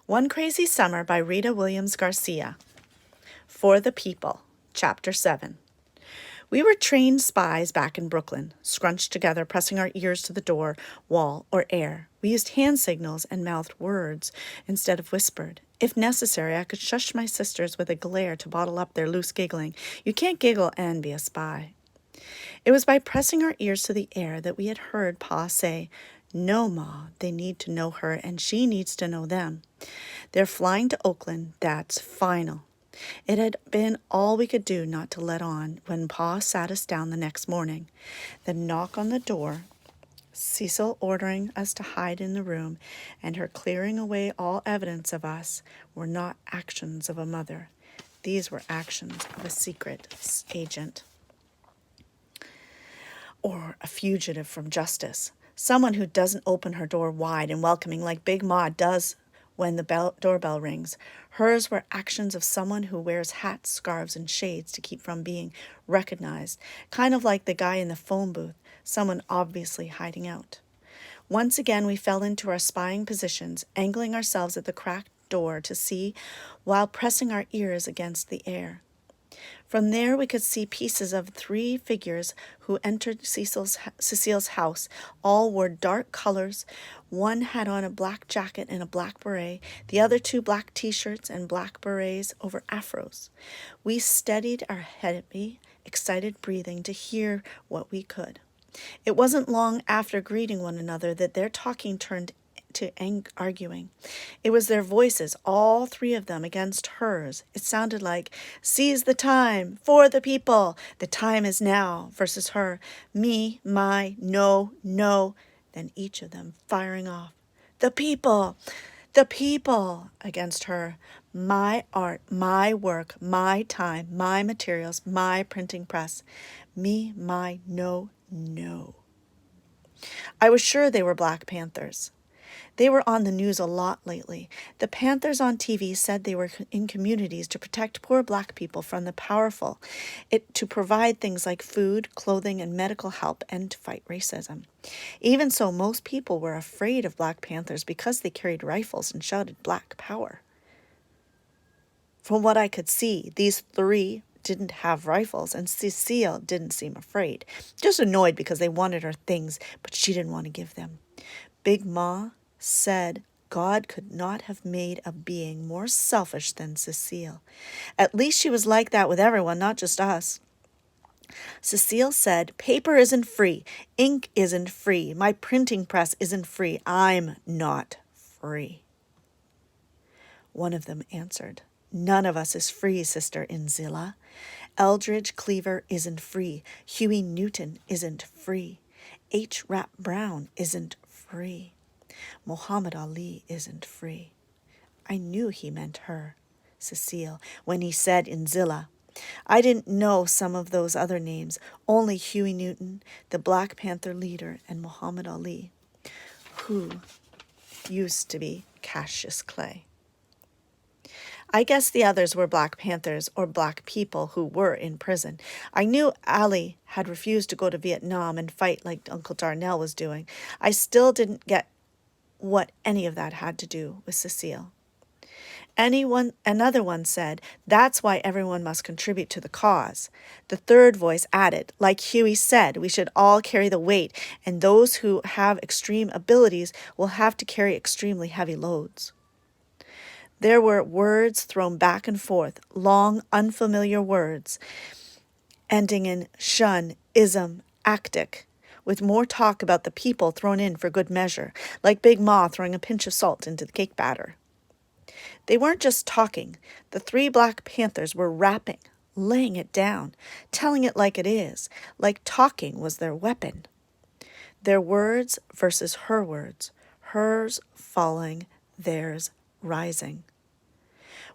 One Crazy Summer by Rita Williams Garcia. For the People, Chapter 7. We were trained spies back in Brooklyn, scrunched together, pressing our ears to the door, wall, or air. We used hand signals and mouthed words instead of whispered. If necessary, I could shush my sisters with a glare to bottle up their loose giggling. You can't giggle and be a spy. It was by pressing our ears to the air that we had heard Pa say, "No, Ma, they need to know her, and she needs to know them. They're flying to Oakland. That's final." It had been all we could do not to let on when Pa sat us down the next morning. The knock on the door, Cecile ordering us to hide in the room, and her clearing away all evidence of us were not actions of a mother. These were actions of a secret agent or a fugitive from justice. Someone who doesn't open her door wide and welcoming like Big Ma does when the doorbell rings. Hers were actions of someone who wears hats, scarves, and shades to keep from being recognized, kind of like the guy in the phone booth, someone obviously hiding out. Once again we fell into our spying positions, angling ourselves at the cracked door to see while pressing our ears against the air. From there we could see pieces of 3 figures who entered Cecile's house. All wore dark colors. One had on a black jacket and a black beret, the other 2 black t-shirts and black berets over afros. We steadied our heavy, excited breathing to hear what we could. It wasn't long after greeting one another that their talking turned to arguing. It was their voices, all 3 of them, against hers. It sounded like, "Seize the time, for the people, the time is now," versus her, "Me, my, no, no," then each of them firing off, the people, against her, "My art, my work, my time, my materials, my printing press, me, my, no, no." I was sure they were Black Panthers. They were on the news a lot lately. The Panthers on TV said they were in communities to protect poor Black people from the powerful, to provide things like food, clothing, and medical help, and to fight racism. Even so, most people were afraid of Black Panthers because they carried rifles and shouted Black Power. From what I could see, these 3 didn't have rifles, and Cecile didn't seem afraid, just annoyed because they wanted her things, but she didn't want to give them. Big Ma said God could not have made a being more selfish than Cecile. At least she was like that with everyone, not just us. Cecile said, "Paper isn't free. Ink isn't free. My printing press isn't free. I'm not free." One of them answered, "None of us is free, Sister Inzilla. Eldridge Cleaver isn't free. Huey Newton isn't free. H. Rap Brown isn't free. Muhammad Ali isn't free." I knew he meant her, Cecile, when he said Inzilla. I didn't know some of those other names, only Huey Newton, the Black Panther leader, and Muhammad Ali, who used to be Cassius Clay. I guess the others were Black Panthers or Black people who were in prison. I knew Ali had refused to go to Vietnam and fight like Uncle Darnell was doing. I still didn't get what any of that had to do with Cecile. Another one said, "That's why everyone must contribute to the cause." The third voice added, "Like Huey said, we should all carry the weight, and those who have extreme abilities will have to carry extremely heavy loads." There were words thrown back and forth, long, unfamiliar words, ending in shun, ism, actic, with more talk about the people thrown in for good measure, like Big Ma throwing a pinch of salt into the cake batter. They weren't just talking. The 3 Black Panthers were rapping, laying it down, telling it like it is, like talking was their weapon. Their words versus her words, hers falling, theirs rising.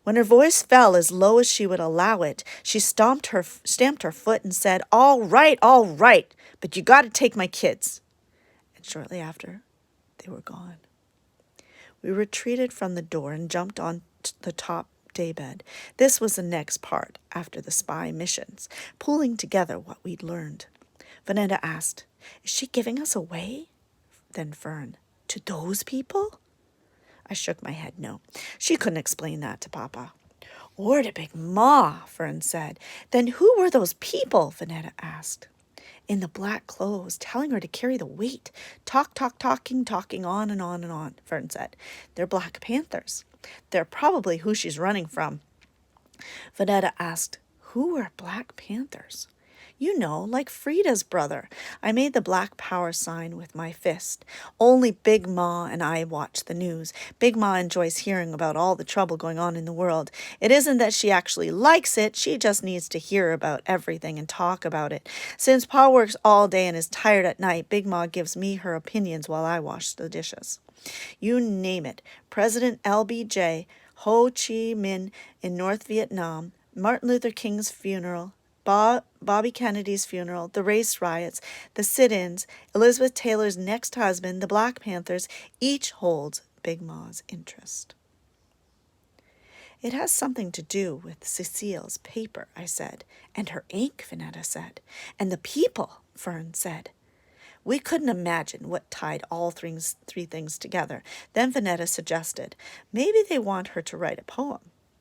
When her voice fell as low as she would allow it, she stamped her foot and said, all right, but you got to take my kids." And shortly after, they were gone. We retreated from the door and jumped on the top daybed. This was the next part after the spy missions, pulling together what we'd learned. Vanetta asked, "Is she giving us away?" Then Fern, "To those people?" I shook my head no. She couldn't explain that to Papa. Or to Big Ma, Fern said. Then who were those people? Vanetta asked. In the black clothes, telling her to carry the weight. Talking on and on and on, Fern said. They're Black Panthers. They're probably who she's running from. Vanetta asked, who were Black Panthers? You know, like Frida's brother. I made the Black Power sign with my fist. Only Big Ma and I watch the news. Big Ma enjoys hearing about all the trouble going on in the world. It isn't that she actually likes it, she just needs to hear about everything and talk about it. Since Pa works all day and is tired at night, Big Ma gives me her opinions while I wash the dishes. You name it. President LBJ, Ho Chi Minh in North Vietnam, Martin Luther King's funeral, Bobby Kennedy's funeral, the race riots, the sit-ins, Elizabeth Taylor's next husband, the Black Panthers, each holds Big Ma's interest. It has something to do with Cecile's paper, I said, and her ink, Vanetta said, and the people, Fern said. We couldn't imagine what tied all three things together. Then Vanetta suggested, maybe they want her to write a poem.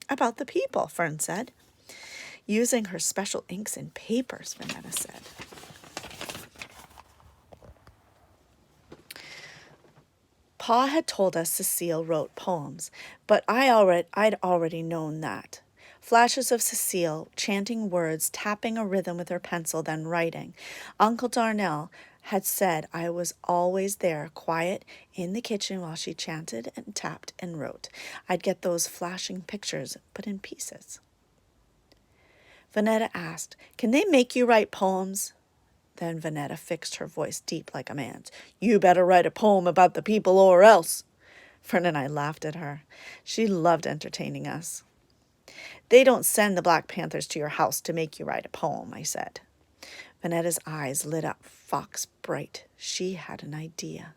About the people, Fern said. Using her special inks and papers, Vanetta said. Pa had told us Cecile wrote poems, but I'd already known that. Flashes of Cecile, chanting words, tapping a rhythm with her pencil, then writing. Uncle Darnell had said I was always there, quiet, in the kitchen while she chanted and tapped and wrote. I'd get those flashing pictures, but in pieces. Vanetta asked, can they make you write poems? Then Vanetta fixed her voice deep like a man's. You better write a poem about the people or else. Fern and I laughed at her. She loved entertaining us. They don't send the Black Panthers to your house to make you write a poem, I said. Vanetta's eyes lit up fox bright. She had an idea.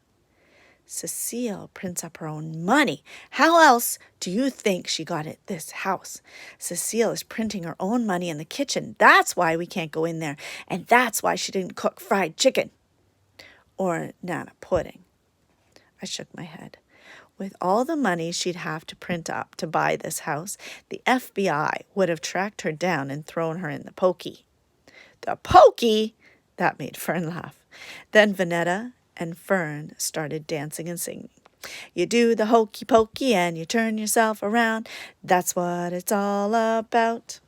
Cecile prints up her own money. How else do you think she got it this house? Cecile is printing her own money in the kitchen. That's why we can't go in there. And that's why she didn't cook fried chicken. Or nana pudding. I shook my head. With all the money she'd have to print up to buy this house, the FBI would have tracked her down and thrown her in the pokey. The pokey? That made Fern laugh. Then Vanetta and Fern started dancing and singing. You do the hokey pokey and you turn yourself around. That's what it's all about.